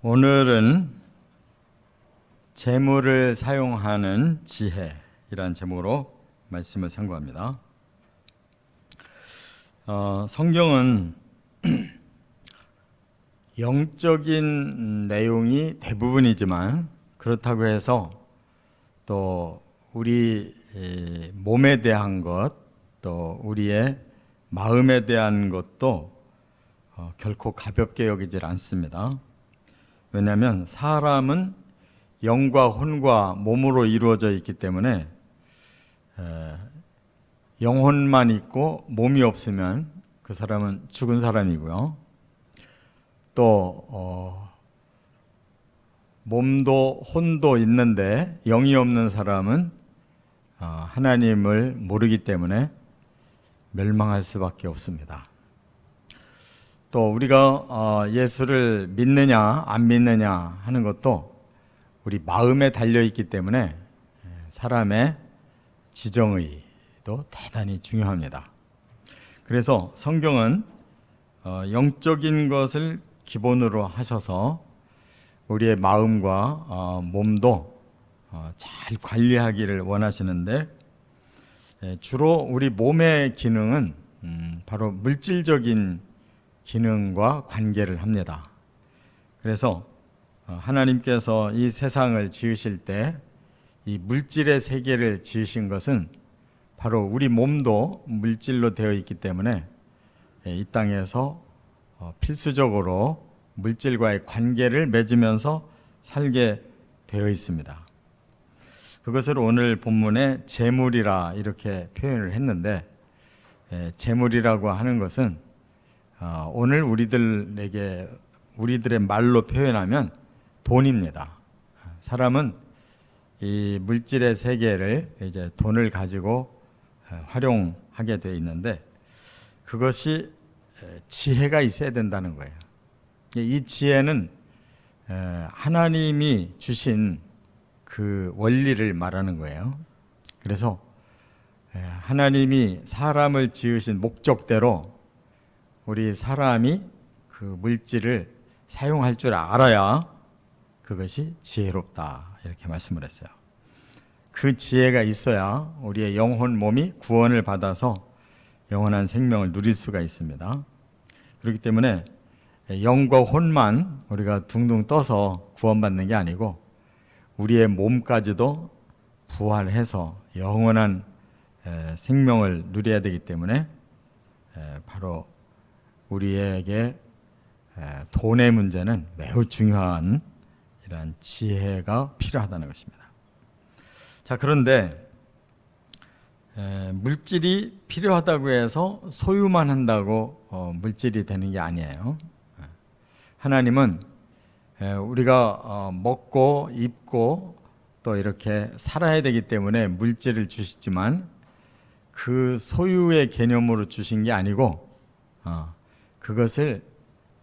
오늘은 재물을 사용하는 지혜이란 제목으로 말씀을 상고합니다. 성경은 영적인 내용이 대부분이지만 그렇다고 해서 또 우리 몸에 대한 것, 또 우리의 마음에 대한 것도 결코 가볍게 여기질 않습니다. 왜냐하면 사람은 영과 혼과 몸으로 이루어져 있기 때문에 영혼만 있고 몸이 없으면 그 사람은 죽은 사람이고요. 또 몸도 혼도 있는데 영이 없는 사람은 하나님을 모르기 때문에 멸망할 수밖에 없습니다. 또 우리가 예수를 믿느냐 안 믿느냐 하는 것도 우리 마음에 달려있기 때문에 사람의 지정의도 대단히 중요합니다. 그래서 성경은 영적인 것을 기본으로 하셔서 우리의 마음과 몸도 잘 관리하기를 원하시는데, 주로 우리 몸의 기능은 바로 물질적인 기능과 관계를 합니다. 그래서 하나님께서 이 세상을 지으실 때 이 물질의 세계를 지으신 것은 바로 우리 몸도 물질로 되어 있기 때문에 이 땅에서 필수적으로 물질과의 관계를 맺으면서 살게 되어 있습니다. 그것을 오늘 본문에 재물이라 이렇게 표현을 했는데, 재물이라고 하는 것은 오늘 우리들의 말로 표현하면 돈입니다. 사람은 이 물질의 세계를 이제 돈을 가지고 활용하게 되어 있는데, 그것이 지혜가 있어야 된다는 거예요. 이 지혜는 하나님이 주신 그 원리를 말하는 거예요. 그래서 하나님이 사람을 지으신 목적대로 우리 사람이 그 물질을 사용할 줄 알아야 그것이 지혜롭다, 이렇게 말씀을 했어요. 그 지혜가 있어야 우리의 영혼 몸이 구원을 받아서 영원한 생명을 누릴 수가 있습니다. 그렇기 때문에 영과 혼만 우리가 둥둥 떠서 구원받는 게 아니고 우리의 몸까지도 부활해서 영원한 생명을 누려야 되기 때문에 바로 우리에게 돈의 문제는 매우 중요한 이러한 지혜가 필요하다는 것입니다. 자, 그런데 물질이 필요하다고 해서 소유만 한다고 물질이 되는 게 아니에요. 하나님은 우리가 먹고 입고 또 이렇게 살아야 되기 때문에 물질을 주시지만 그 소유의 개념으로 주신 게 아니고 그것을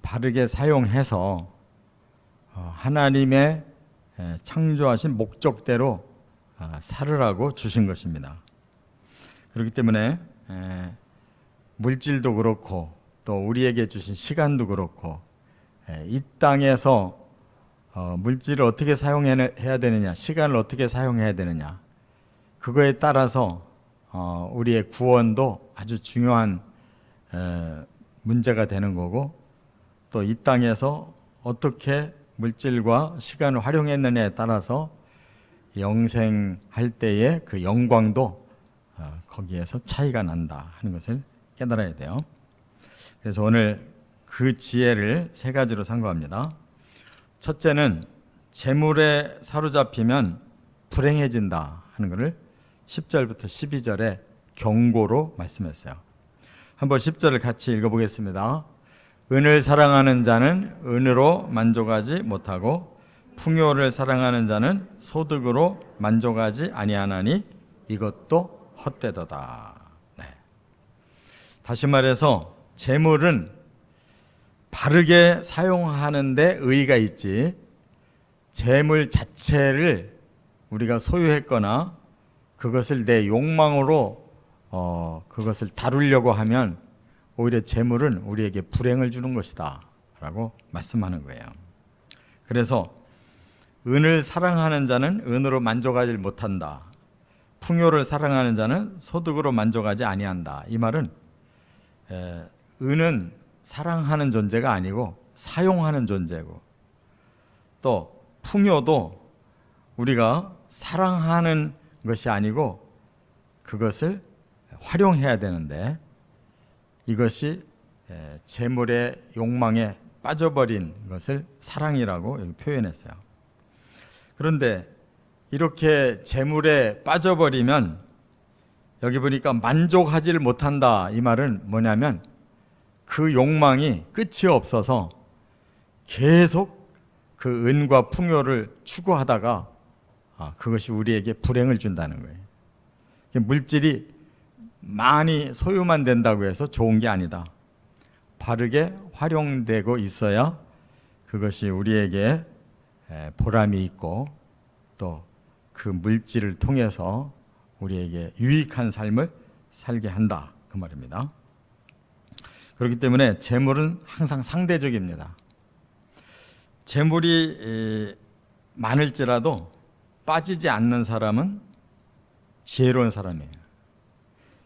바르게 사용해서 하나님의 창조하신 목적대로 살으라고 주신 것입니다. 그렇기 때문에 물질도 그렇고 또 우리에게 주신 시간도 그렇고 이 땅에서 물질을 어떻게 사용해야 되느냐, 시간을 어떻게 사용해야 되느냐, 그거에 따라서 우리의 구원도 아주 중요한 문제가 되는 거고, 또 이 땅에서 어떻게 물질과 시간을 활용했느냐에 따라서 영생할 때의 그 영광도 거기에서 차이가 난다 하는 것을 깨달아야 돼요. 그래서 오늘 그 지혜를 세 가지로 상고합니다. 첫째는 재물에 사로잡히면 불행해진다 하는 것을 10절부터 12절에 경고로 말씀했어요. 한번 10절을 같이 읽어보겠습니다. 은을 사랑하는 자는 은으로 만족하지 못하고 풍요를 사랑하는 자는 소득으로 만족하지 아니하나니 이것도 헛되도다. 네. 다시 말해서 재물은 바르게 사용하는 데 의의가 있지, 재물 자체를 우리가 소유했거나 그것을 내 욕망으로 그것을 다루려고 하면 오히려 재물은 우리에게 불행을 주는 것이다 라고 말씀하는 거예요. 그래서 은을 사랑하는 자는 은으로 만족하지 못한다. 풍요를 사랑하는 자는 소득으로 만족하지 아니한다. 이 말은 은은 사랑하는 존재가 아니고 사용하는 존재고, 또 풍요도 우리가 사랑하는 것이 아니고 그것을 활용해야 되는데, 이것이 재물의 욕망에 빠져버린 것을 사랑이라고 여기 표현했어요. 그런데 이렇게 재물에 빠져버리면 여기 보니까 만족하지를 못한다. 이 말은 뭐냐면 그 욕망이 끝이 없어서 계속 그 은과 풍요를 추구하다가 그것이 우리에게 불행을 준다는 거예요. 물질이 많이 소유만 된다고 해서 좋은 게 아니다. 바르게 활용되고 있어야 그것이 우리에게 보람이 있고 또 그 물질을 통해서 우리에게 유익한 삶을 살게 한다, 그 말입니다. 그렇기 때문에 재물은 항상 상대적입니다. 재물이 많을지라도 빠지지 않는 사람은 지혜로운 사람이에요.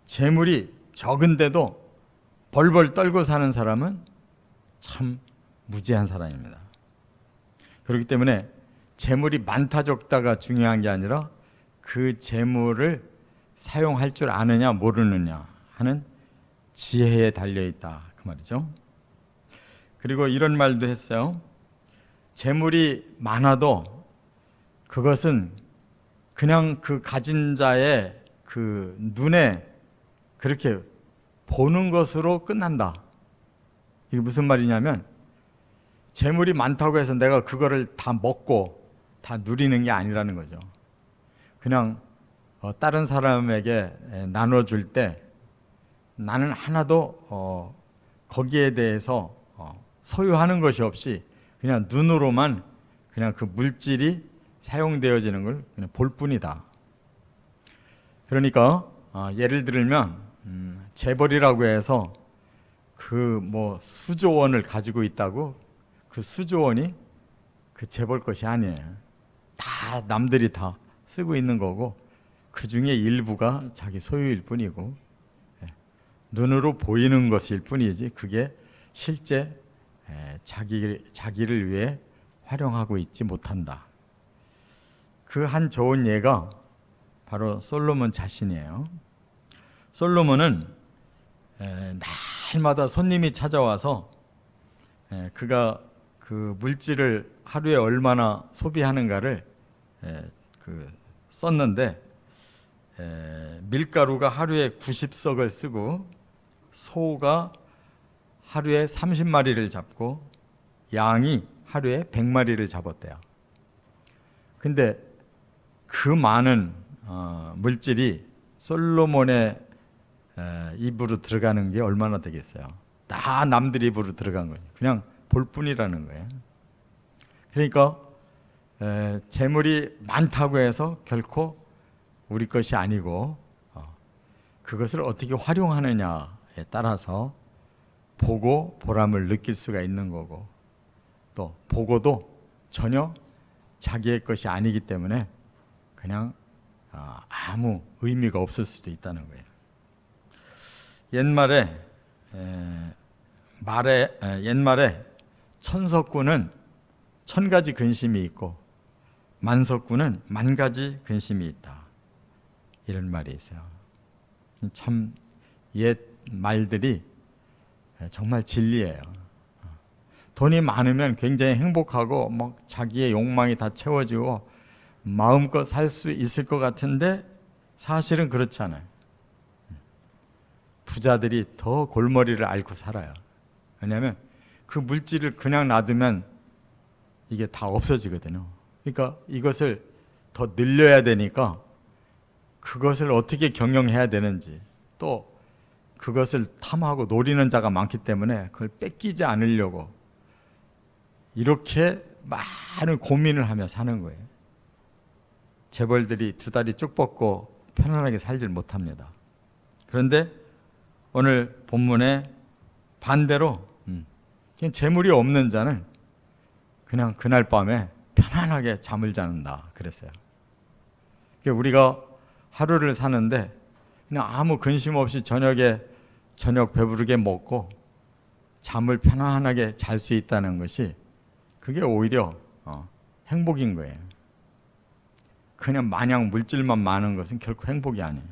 재물이 적은데도 벌벌 떨고 사는 사람은 참 무지한 사람입니다. 그렇기 때문에 재물이 많다 적다가 중요한 게 아니라 그 재물을 사용할 줄 아느냐 모르느냐 하는 지혜에 달려있다, 그 말이죠. 그리고 이런 말도 했어요. 재물이 많아도 그것은 그냥 그 가진 자의 그 눈에 그렇게 보는 것으로 끝난다. 이게 무슨 말이냐면 재물이 많다고 해서 내가 그거를 다 먹고 다 누리는 게 아니라는 거죠. 그냥 다른 사람에게 나눠줄 때 나는 하나도 거기에 대해서 소유하는 것이 없이 그냥 눈으로만 그냥 그 물질이 사용되어지는 걸 그냥 볼 뿐이다. 그러니까 예를 들면 재벌이라고 해서 그 뭐 수조 원을 가지고 있다고 그 수조 원이 그 재벌 것이 아니에요. 다 남들이 다 쓰고 있는 거고 그 중에 일부가 자기 소유일 뿐이고 눈으로 보이는 것일 뿐이지 그게 실제 자기를 위해 활용하고 있지 못한다. 그 한 좋은 예가 바로 솔로몬 자신이에요. 솔로몬은 날마다 손님이 찾아와서 그가 그 물질을 하루에 얼마나 소비하는가를 썼는데 밀가루가 하루에 90석을 쓰고 소가 하루에 30마리를 잡고 양이 하루에 100마리를 잡았대요. 근데 그 많은 물질이 솔로몬의 입으로 들어가는 게 얼마나 되겠어요? 다 남들 입으로 들어간 거죠. 그냥 볼 뿐이라는 거예요. 그러니까 재물이 많다고 해서 결코 우리 것이 아니고 그것을 어떻게 활용하느냐에 따라서 보고 보람을 느낄 수가 있는 거고, 또 보고도 전혀 자기의 것이 아니기 때문에 그냥 아무 의미가 없을 수도 있다는 거예요. 옛말에 천석구는 1000가지 근심이 있고 만석구는 10,000가지 근심이 있다, 이런 말이 있어요. 참 옛 말들이 정말 진리예요. 돈이 많으면 굉장히 행복하고 막 자기의 욕망이 다 채워지고 마음껏 살 수 있을 것 같은데 사실은 그렇지 않아요. 부자들이 더 골머리를 앓고 살아요. 왜냐하면 그 물질을 그냥 놔두면 이게 다 없어지거든요. 그러니까 이것을 더 늘려야 되니까 그것을 어떻게 경영해야 되는지, 또 그것을 탐하고 노리는 자가 많기 때문에 그걸 뺏기지 않으려고 이렇게 많은 고민을 하며 사는 거예요. 재벌들이 두 다리 쭉 뻗고 편안하게 살질 못합니다. 그런데 오늘 본문에 반대로 그냥 재물이 없는 자는 그냥 그날 밤에 편안하게 잠을 자는다 그랬어요. 그러니까 우리가 하루를 사는데 그냥 아무 근심 없이 저녁 배부르게 먹고 잠을 편안하게 잘 수 있다는 것이 그게 오히려 행복인 거예요. 그냥 마냥 물질만 많은 것은 결코 행복이 아니에요.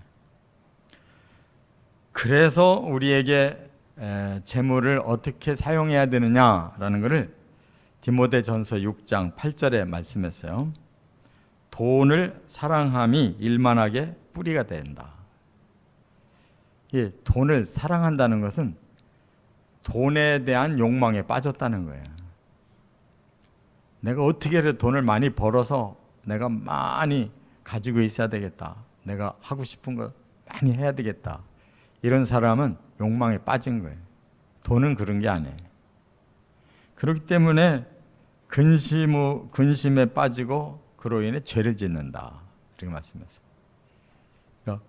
그래서 우리에게 재물을 어떻게 사용해야 되느냐라는 것을 디모데전서 6장 8절에 말씀했어요. 돈을 사랑함이 일만하게 뿌리가 된다. 이 돈을 사랑한다는 것은 돈에 대한 욕망에 빠졌다는 거예요. 내가 어떻게 해서 돈을 많이 벌어서 내가 많이 가지고 있어야 되겠다. 내가 하고 싶은 거 많이 해야 되겠다. 이런 사람은 욕망에 빠진 거예요. 돈은 그런 게 아니에요. 그렇기 때문에 근심에 빠지고 그로 인해 죄를 짓는다. 이렇게 말씀했어요. 그러니까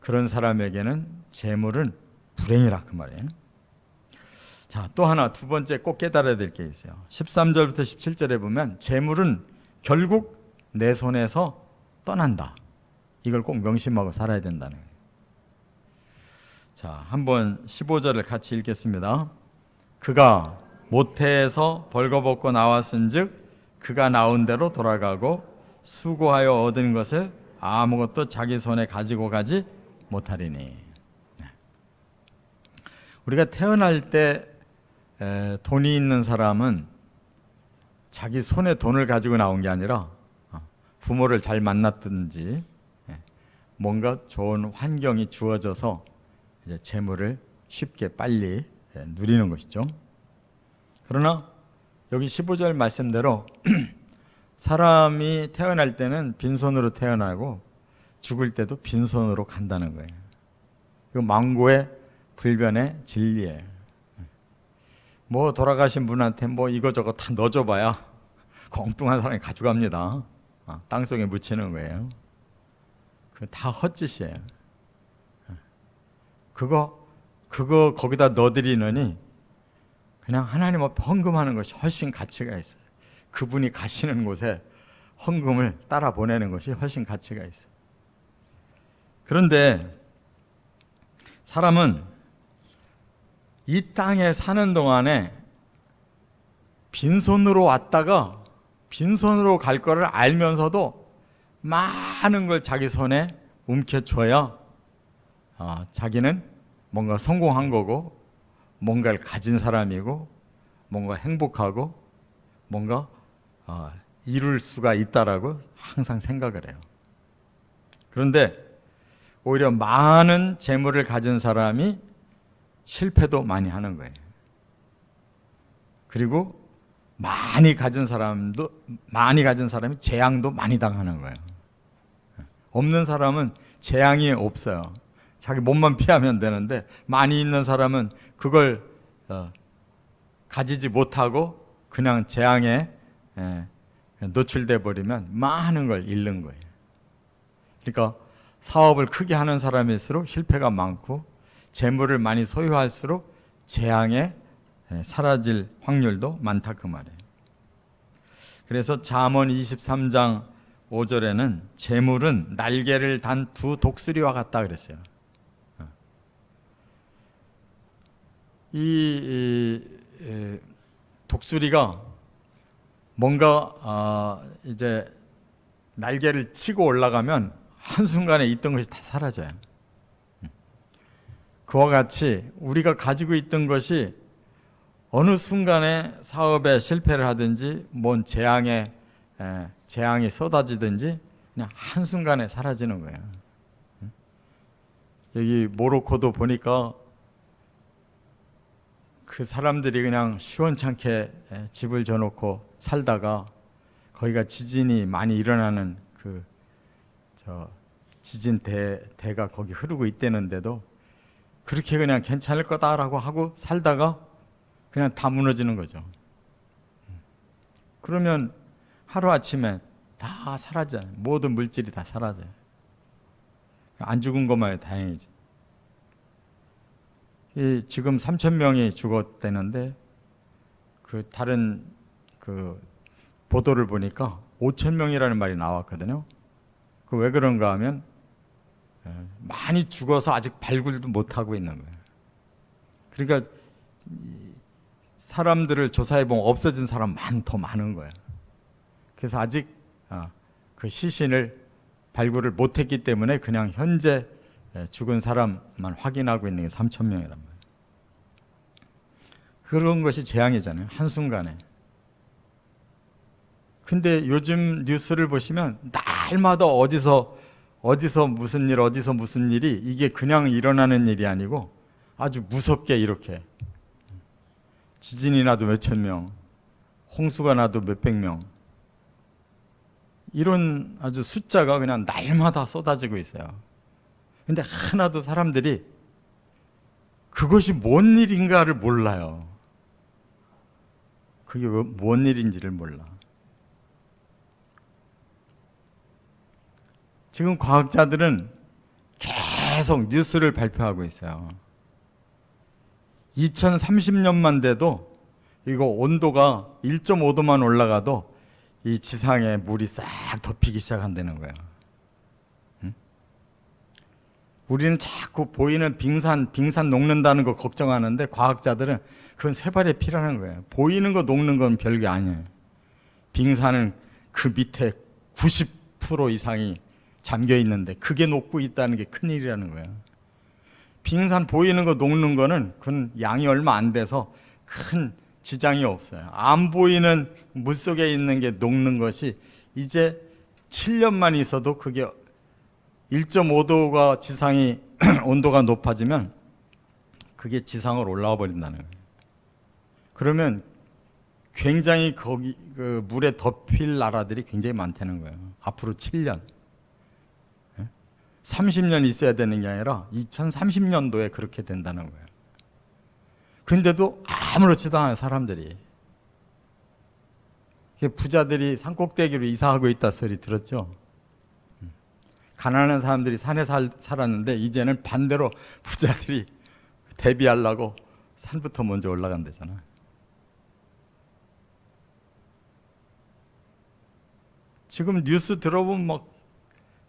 그런 사람에게는 재물은 불행이라 그 말이에요. 자, 또 하나 두 번째 꼭 깨달아야 될 게 있어요. 13절부터 17절에 보면 재물은 결국 내 손에서 떠난다. 이걸 꼭 명심하고 살아야 된다는 거예요. 자, 한번 15절을 같이 읽겠습니다. 그가 모태에서 벌거벗고 나왔은즉 그가 나온 대로 돌아가고 수고하여 얻은 것을 아무것도 자기 손에 가지고 가지 못하리니. 우리가 태어날 때 돈이 있는 사람은 자기 손에 돈을 가지고 나온 게 아니라 부모를 잘 만났든지 뭔가 좋은 환경이 주어져서 이제 재물을 쉽게 빨리 누리는 것이죠. 그러나 여기 15절 말씀대로 사람이 태어날 때는 빈손으로 태어나고 죽을 때도 빈손으로 간다는 거예요. 그 망고의 불변의 진리예요. 뭐 돌아가신 분한테 뭐 이거저거 다 넣어줘봐야 엉뚱한 사람이 가져갑니다. 땅속에 묻히는 거예요. 그 다 헛짓이에요. 그거 거기다 넣어드리느니 그냥 하나님 앞에 헌금하는 것이 훨씬 가치가 있어요. 그분이 가시는 곳에 헌금을 따라 보내는 것이 훨씬 가치가 있어요. 그런데 사람은 이 땅에 사는 동안에 빈손으로 왔다가 빈손으로 갈 거를 알면서도 많은 걸 자기 손에 움켜줘야 자기는 뭔가 성공한 거고 뭔가를 가진 사람이고 뭔가 행복하고 뭔가 이룰 수가 있다라고 항상 생각을 해요. 그런데 오히려 많은 재물을 가진 사람이 실패도 많이 하는 거예요. 그리고 많이 가진 사람이 재앙도 많이 당하는 거예요. 없는 사람은 재앙이 없어요. 자기 몸만 피하면 되는데 많이 있는 사람은 그걸 가지지 못하고 그냥 재앙에 노출돼 버리면 많은 걸 잃는 거예요. 그러니까 사업을 크게 하는 사람일수록 실패가 많고 재물을 많이 소유할수록 재앙에 사라질 확률도 많다 그 말이에요. 그래서 잠언 23장 5절에는 재물은 날개를 단 두 독수리와 같다 그랬어요. 이 독수리가 뭔가 이제 날개를 치고 올라가면 한순간에 있던 것이 다 사라져요. 그와 같이 우리가 가지고 있던 것이 어느 순간에 사업에 실패를 하든지 뭔 재앙이 쏟아지든지 그냥 한순간에 사라지는 거예요. 여기 모로코도 보니까 그 사람들이 그냥 시원찮게 집을 져놓고 살다가 거기가 지진이 많이 일어나는 지진대가 거기 흐르고 있다는데도 그렇게 그냥 괜찮을 거다라고 하고 살다가 그냥 다 무너지는 거죠. 그러면 하루아침에 다 사라져요. 모든 물질이 다 사라져요. 안 죽은 것만이 다행이지. 지금 3,000명이 죽었다는데 다른 보도를 보니까 5천 명이라는 말이 나왔거든요. 그 왜 그런가 하면 많이 죽어서 아직 발굴도 못하고 있는 거예요. 그러니까 사람들을 조사해보면 없어진 사람 더 많은 거예요. 그래서 아직 그 시신을 발굴을 못했기 때문에 그냥 현재 죽은 사람만 확인하고 있는 게 3천 명이란 말이에요. 그런 것이 재앙이잖아요. 한순간에. 근데 요즘 뉴스를 보시면 날마다 어디서 무슨 일, 어디서 무슨 일이, 이게 그냥 일어나는 일이 아니고 아주 무섭게 이렇게 지진이 나도 몇천 명, 홍수가 나도 몇백 명, 이런 아주 숫자가 그냥 날마다 쏟아지고 있어요. 근데 하나도 사람들이 그것이 뭔 일인가를 몰라요. 그게 뭔 일인지를 몰라. 지금 과학자들은 계속 뉴스를 발표하고 있어요. 2030년만 돼도 이거 온도가 1.5도만 올라가도 이 지상에 물이 싹 덮이기 시작한다는 거예요. 응? 우리는 자꾸 보이는 빙산 녹는다는 거 걱정하는데 과학자들은 그건 세 발의 피라는 거예요. 보이는 거 녹는 건 별게 아니에요. 빙산은 그 밑에 90% 이상이 잠겨 있는데 그게 녹고 있다는 게 큰일이라는 거예요. 빙산 보이는 거 녹는 거는 그건 양이 얼마 안 돼서 큰 지장이 없어요. 안 보이는 물속에 있는 게 녹는 것이 이제 7년만 있어도 그게 1.5도가 지상이 온도가 높아지면 그게 지상으로 올라와 버린다는 거예요. 그러면 굉장히 거기 그 물에 덮일 나라들이 굉장히 많다는 거예요. 앞으로 7년. 30년 있어야 되는 게 아니라 2030년도에 그렇게 된다는 거예요. 근데도 아무렇지도 않아요, 사람들이. 부자들이 산꼭대기로 이사하고 있다 소리 들었죠? 가난한 사람들이 산에 살았는데 이제는 반대로 부자들이 대비하려고 산부터 먼저 올라간대잖아요. 지금 뉴스 들어보면 막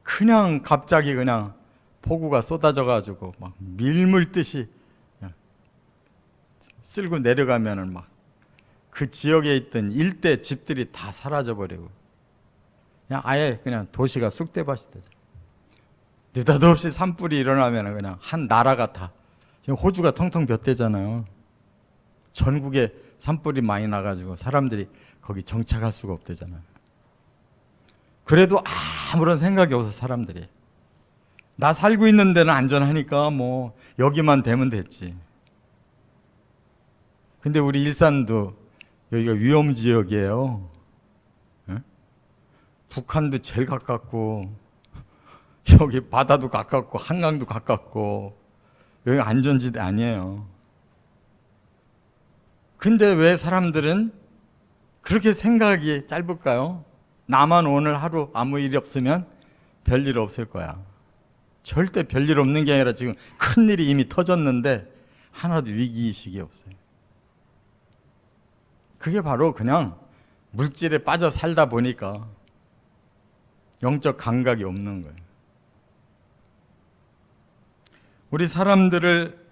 그냥 갑자기 그냥 폭우가 쏟아져 가지고 막 밀물듯이 쓸고 내려가면은 막 그 지역에 있던 일대 집들이 다 사라져 버리고 그냥 아예 그냥 도시가 쑥대밭이 되죠. 느닷없이 산불이 일어나면 그냥 한 나라가 다, 지금 호주가 텅텅 볕대잖아요. 전국에 산불이 많이 나가지고 사람들이 거기 정착할 수가 없대잖아요. 그래도 아무런 생각이 없어 사람들이. 나 살고 있는 데는 안전하니까 뭐 여기만 되면 됐지. 근데 우리 일산도 여기가 위험지역이에요. 응? 북한도 제일 가깝고 여기 바다도 가깝고 한강도 가깝고 여기 안전지대 아니에요. 근데 왜 사람들은 그렇게 생각이 짧을까요? 나만 오늘 하루 아무 일이 없으면 별일 없을 거야. 절대 별일 없는 게 아니라 지금 큰일이 이미 터졌는데 하나도 위기의식이 없어요. 그게 바로 그냥 물질에 빠져 살다 보니까 영적 감각이 없는 거예요. 우리 사람들을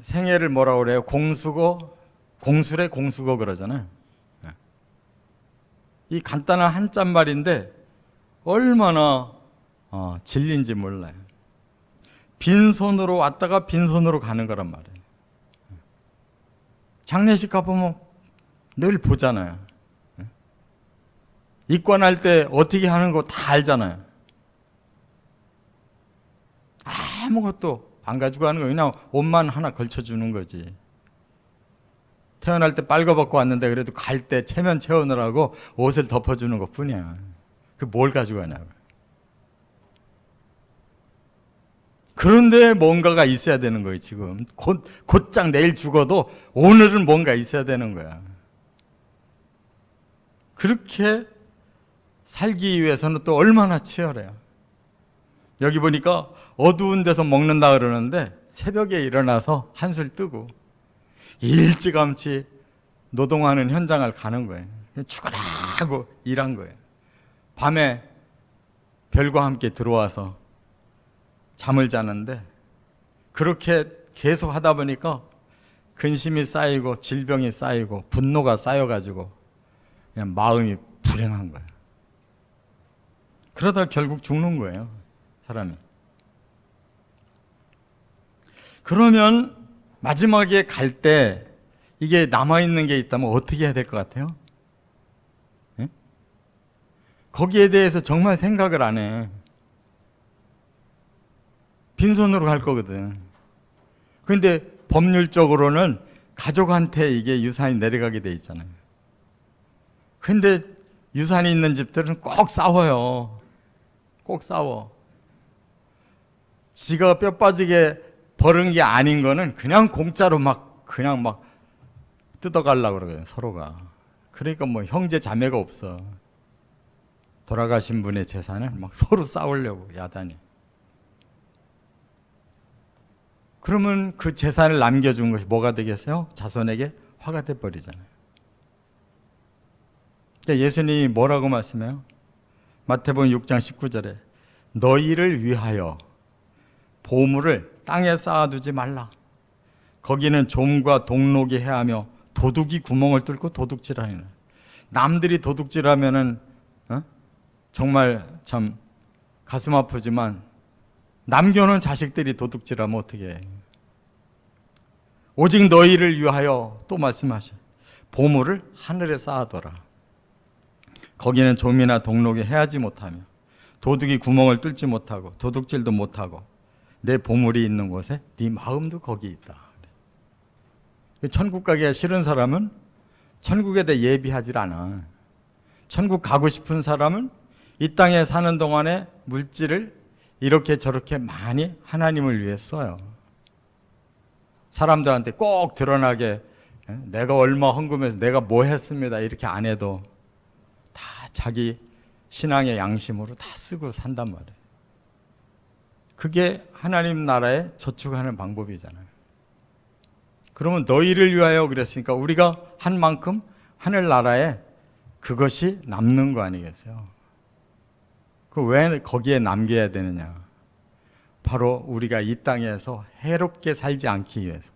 생애를 뭐라고 그래요? 공술의 공수거 그러잖아요. 이 간단한 한자말인데 얼마나 진리인지 몰라요. 빈손으로 왔다가 빈손으로 가는 거란 말이에요. 장례식 가보면 늘 보잖아요. 입관할 때 어떻게 하는 거 다 알잖아요. 아무것도 안 가지고 가는 거 그냥 옷만 하나 걸쳐주는 거지. 태어날 때 빨가벗고 왔는데 그래도 갈 때 체면 채우느라고 옷을 덮어주는 것 뿐이야. 그 뭘 가지고 가냐고. 그런데 뭔가가 있어야 되는 거예요. 지금 곧장 내일 죽어도 오늘은 뭔가 있어야 되는 거야. 그렇게 살기 위해서는 또 얼마나 치열해요. 여기 보니까 어두운 데서 먹는다 그러는데 새벽에 일어나서 한술 뜨고 일찌감치 노동하는 현장을 가는 거예요. 죽어라 하고 일한 거예요. 밤에 별과 함께 들어와서 잠을 자는데 그렇게 계속 하다 보니까 근심이 쌓이고 질병이 쌓이고 분노가 쌓여가지고 그냥 마음이 불행한 거예요. 그러다 결국 죽는 거예요, 사람이. 그러면 마지막에 갈 때 이게 남아있는 게 있다면 어떻게 해야 될 것 같아요? 네? 거기에 대해서 정말 생각을 안 해. 빈손으로 갈 거거든. 그런데 법률적으로는 가족한테 이게 유산이 내려가게 돼 있잖아요. 근데 유산이 있는 집들은 꼭 싸워요. 꼭 싸워. 지가 뼈 빠지게 벌은 게 아닌 거는 그냥 공짜로 그냥 뜯어가려고 그러거든, 서로가. 그러니까 뭐 형제 자매가 없어. 돌아가신 분의 재산을 서로 싸우려고, 야단이. 그러면 그 재산을 남겨준 것이 뭐가 되겠어요? 자손에게 화가 돼버리잖아요. 예수님이 뭐라고 말씀해요? 마태복음 6장 19절에 너희를 위하여 보물을 땅에 쌓아두지 말라. 거기는 좀과 동록이 해하며 도둑이 구멍을 뚫고 도둑질하는. 남들이 도둑질하면은 정말 참 가슴 아프지만 남겨놓은 자식들이 도둑질하면 어떻게 해? 오직 너희를 위하여 또 말씀하셔. 보물을 하늘에 쌓아둬라. 거기는 좀이나 동록이 해하지 못하며 도둑이 구멍을 뚫지 못하고 도둑질도 못하고 내 보물이 있는 곳에 네 마음도 거기 있다. 천국 가기가 싫은 사람은 천국에 대해 예비하지 않아. 천국 가고 싶은 사람은 이 땅에 사는 동안에 물질을 이렇게 저렇게 많이 하나님을 위해 써요. 사람들한테 꼭 드러나게 내가 얼마 헌금해서 내가 뭐 했습니다 이렇게 안 해도 다 자기 신앙의 양심으로 다 쓰고 산단 말이에요. 그게 하나님 나라에 저축하는 방법이잖아요. 그러면 너희를 위하여 그랬으니까 우리가 한 만큼 하늘나라에 그것이 남는 거 아니겠어요? 그 왜 거기에 남겨야 되느냐? 바로 우리가 이 땅에서 해롭게 살지 않기 위해서.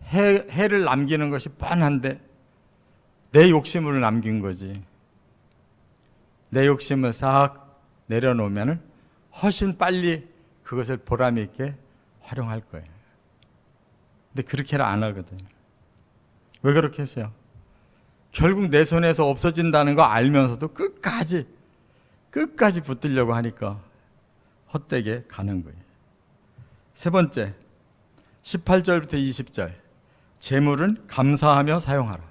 해를 남기는 것이 뻔한데 내 욕심을 남긴 거지. 내 욕심을 싹 내려놓으면 훨씬 빨리 그것을 보람 있게 활용할 거예요. 근데 그렇게는 안 하거든. 왜 그렇게 했어요? 결국 내 손에서 없어진다는 거 알면서도 끝까지 붙들려고 하니까 헛되게 가는 거예요. 세 번째, 18절부터 20절. 재물은 감사하며 사용하라.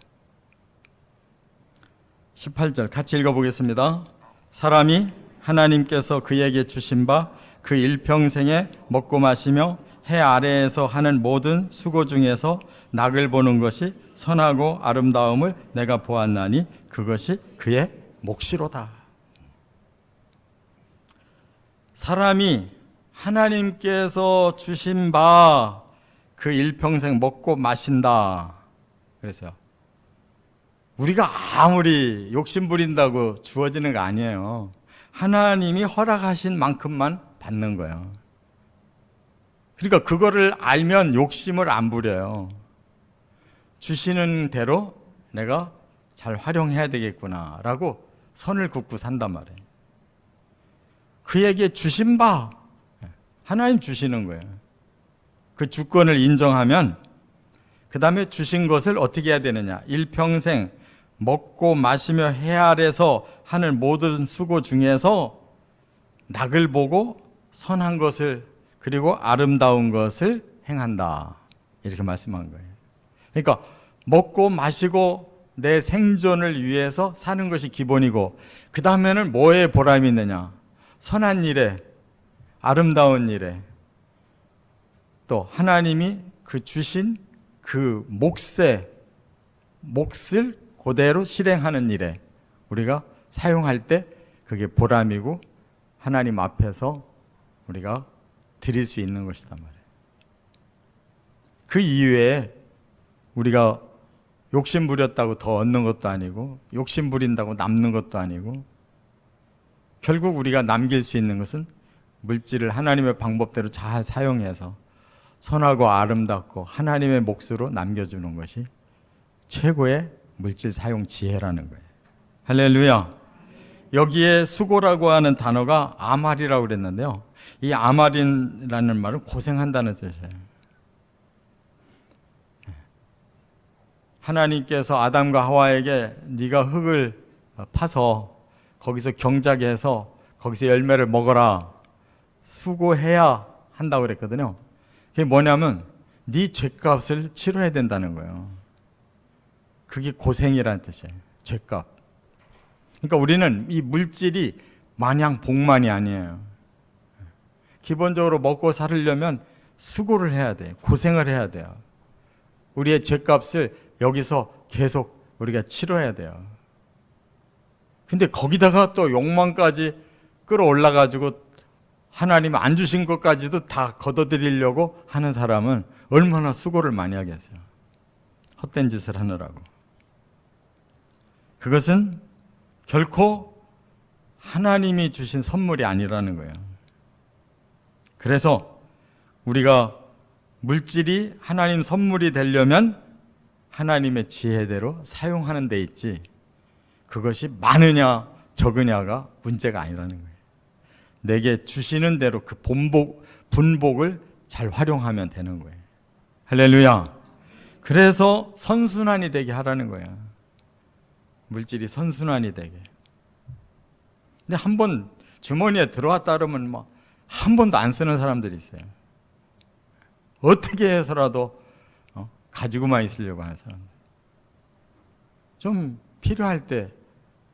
18절 같이 읽어보겠습니다. 사람이 하나님께서 그에게 주신 바 그 일평생에 먹고 마시며 해 아래에서 하는 모든 수고 중에서 낙을 보는 것이 선하고 아름다움을 내가 보았나니 그것이 그의 몫이로다. 사람이 하나님께서 주신 바 그 일평생 먹고 마신다. 그래서요. 우리가 아무리 욕심 부린다고 주어지는 거 아니에요. 하나님이 허락하신 만큼만 받는 거예요. 그러니까 그거를 알면 욕심을 안 부려요. 주시는 대로 내가 잘 활용해야 되겠구나라고 선을 긋고 산단 말이에요. 그에게 주신 바 하나님 주시는 거예요. 그 주권을 인정하면 그 다음에 주신 것을 어떻게 해야 되느냐? 일평생 먹고 마시며 해 아래서 하는 모든 수고 중에서 낙을 보고 선한 것을 그리고 아름다운 것을 행한다. 이렇게 말씀한 거예요. 그러니까 먹고 마시고 내 생존을 위해서 사는 것이 기본이고 그 다음에는 뭐에 보람이 있느냐? 선한 일에, 아름다운 일에, 또 하나님이 그 주신 그 몫을 그대로 실행하는 일에 우리가 사용할 때 그게 보람이고 하나님 앞에서 우리가 드릴 수 있는 것이단 말이에요. 그 이외에 우리가 욕심 부렸다고 더 얻는 것도 아니고 욕심 부린다고 남는 것도 아니고 결국 우리가 남길 수 있는 것은 물질을 하나님의 방법대로 잘 사용해서 선하고 아름답고 하나님의 몫으로 남겨주는 것이 최고의 물질 사용 지혜라는 거예요. 할렐루야. 여기에 수고라고 하는 단어가 아말이라고 그랬는데요. 이 아말이라는 말은 고생한다는 뜻이에요. 하나님께서 아담과 하와에게 네가 흙을 파서 거기서 경작게 해서 거기서 열매를 먹어라. 수고해야 한다고 그랬거든요. 그게 뭐냐면 네 죄값을 치러야 된다는 거예요. 그게 고생이라는 뜻이에요. 죄값. 그러니까 우리는 이 물질이 마냥 복만이 아니에요. 기본적으로 먹고 살으려면 수고를 해야 돼요. 고생을 해야 돼요. 우리의 죄값을 여기서 계속 우리가 치러야 돼요. 근데 거기다가 또 욕망까지 끌어올라가지고 하나님 안 주신 것까지도 다 걷어들이려고 하는 사람은 얼마나 수고를 많이 하겠어요. 헛된 짓을 하느라고. 그것은 결코 하나님이 주신 선물이 아니라는 거예요. 그래서 우리가 물질이 하나님 선물이 되려면 하나님의 지혜대로 사용하는 데 있지, 그것이 많으냐 적으냐가 문제가 아니라는 거예요. 내게 주시는 대로 그 분복을 잘 활용하면 되는 거예요. 할렐루야. 그래서 선순환이 되게 하라는 거예요. 물질이 선순환이 되게. 근데 한번 주머니에 들어왔다 그러면 막 한 번도 안 쓰는 사람들이 있어요. 어떻게 해서라도 가지고만 있으려고 하는 사람들. 좀 필요할 때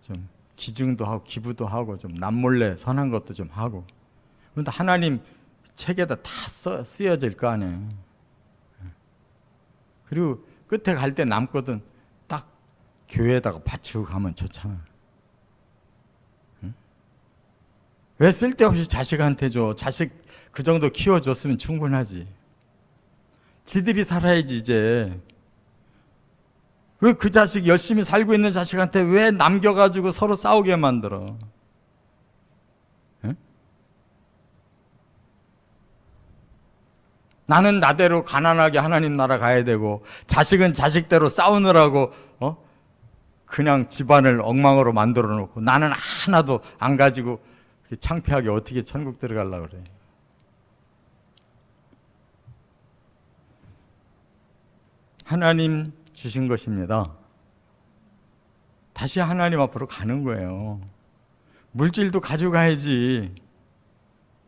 좀 기증도 하고 기부도 하고 좀 남몰래 선한 것도 좀 하고. 그런데 하나님 책에다 다 쓰여질 거 아니에요. 그리고 끝에 갈 때 남거든 딱 교회에다가 바치고 가면 좋잖아. 응? 왜 쓸데없이 자식한테 줘? 자식 그 정도 키워줬으면 충분하지. 지들이 살아야지 이제. 왜 그 자식 열심히 살고 있는 자식한테 왜 남겨가지고 서로 싸우게 만들어? 응? 나는 나대로 가난하게 하나님 나라 가야 되고 자식은 자식대로 싸우느라고 그냥 집안을 엉망으로 만들어 놓고 나는 하나도 안 가지고 창피하게 어떻게 천국 들어가려고 그래. 하나님 주신 것입니다. 다시 하나님 앞으로 가는 거예요. 물질도 가지고 가야지.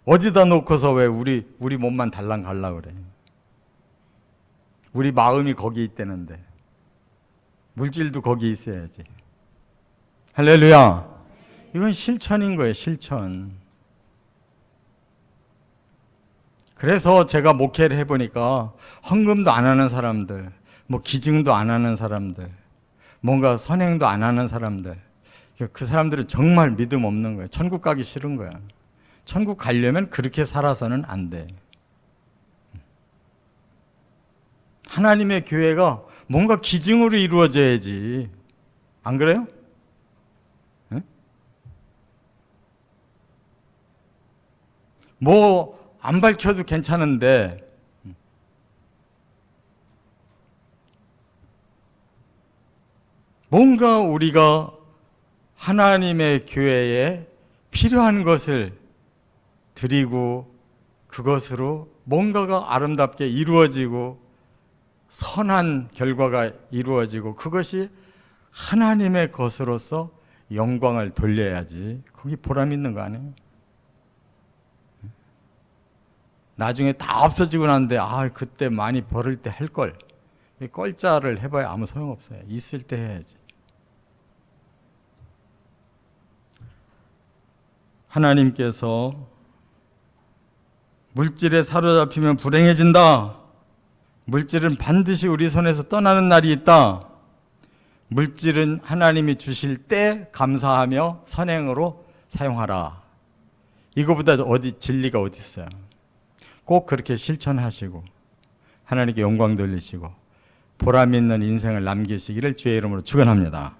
어디다 놓고서 왜 우리 몸만 달랑 가려고 그래. 우리 마음이 거기 있다는데 물질도 거기 있어야지. 할렐루야. 이건 실천인 거예요. 실천. 그래서 제가 목회를 해보니까 헌금도 안 하는 사람들, 뭐 기증도 안 하는 사람들, 뭔가 선행도 안 하는 사람들, 그 사람들은 정말 믿음 없는 거예요. 천국 가기 싫은 거야. 천국 가려면 그렇게 살아서는 안 돼. 하나님의 교회가 뭔가 기증으로 이루어져야지. 안 그래요? 응? 뭐 안 밝혀도 괜찮은데 뭔가 우리가 하나님의 교회에 필요한 것을 드리고 그것으로 뭔가가 아름답게 이루어지고 선한 결과가 이루어지고 그것이 하나님의 것으로서 영광을 돌려야지. 거기 보람 있는 거 아니에요? 나중에 다 없어지고 난데 그때 많이 벌을 때 할 걸. 껄자를 해봐야 아무 소용없어요. 있을 때 해야지. 하나님께서 물질에 사로잡히면 불행해진다. 물질은 반드시 우리 손에서 떠나는 날이 있다. 물질은 하나님이 주실 때 감사하며 선행으로 사용하라. 이거보다 진리가 어디 있어요? 꼭 그렇게 실천하시고 하나님께 영광 돌리시고 보람 있는 인생을 남기시기를 주의 이름으로 축원합니다.